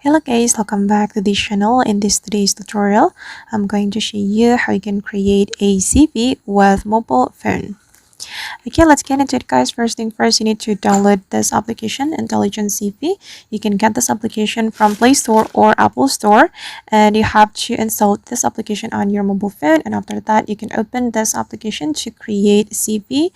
Hello guys, welcome back to this channel. In today's tutorial, I'm going to show you how you can create a CV with mobile phone. Okay, let's get into it guys. First thing first, you need to download this application, Intelligent CV. You can get this application from Play Store or Apple Store, and you have to install this application on your mobile phone, and after that you can open this application to create CV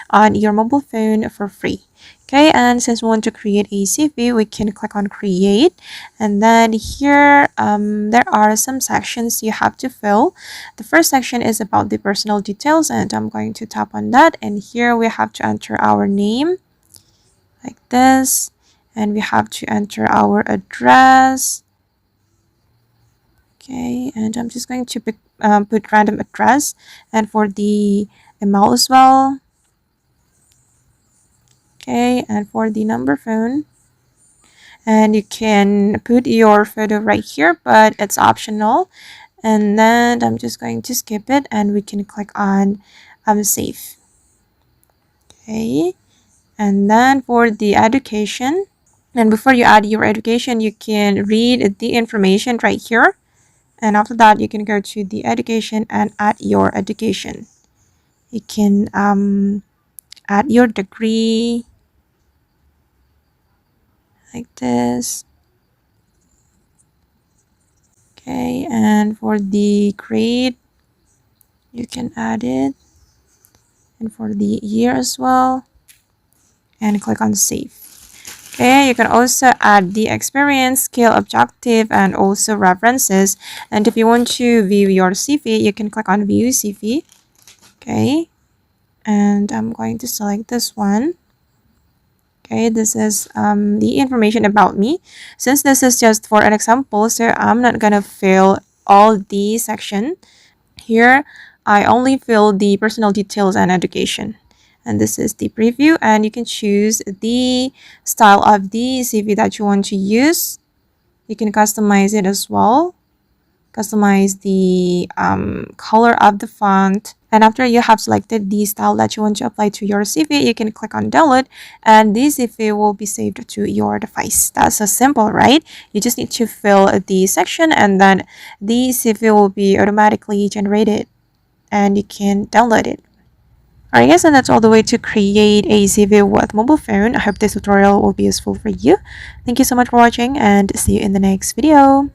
on your mobile phone for free. Okay, and since we want to create a CV, we can click on create, and then here there are some sections you have to fill. The first section is about the personal details, and I'm going to tap on that, and here we have to enter our name like this, and we have to enter our address. Okay, and I'm just going to put random address, and for the email as well. Okay, and for the number phone, and you can put your photo right here, but it's optional. And then I'm just going to skip it, and we can click on save. Okay, and then for the education, and before you add your education, you can read the information right here, and after that you can go to the education and add your education. You can add your degree like this. Okay, and for the grade you can add it, and for the year as well, and click on save. Okay, you can also add the experience, skill, objective, and also references. And if you want to view your CV, you can click on view CV. Okay, and I'm going to select this one. Okay, this is the information about me. Since this is just for an example, so I'm not gonna fill all the section. Here, I only fill the personal details and education. And this is the preview, and you can choose the style of the CV that you want to use. You can customize it as well. Customize the color of the font, and after you have selected the style that you want to apply to your CV, you can click on download, and this CV will be saved to your device. That's so simple, right? You just need to fill the section, and then the CV will be automatically generated, and you can download it. Alright guys, and that's all the way to create a CV with mobile phone. I hope this tutorial will be useful for you. Thank you so much for watching, and see you in the next video.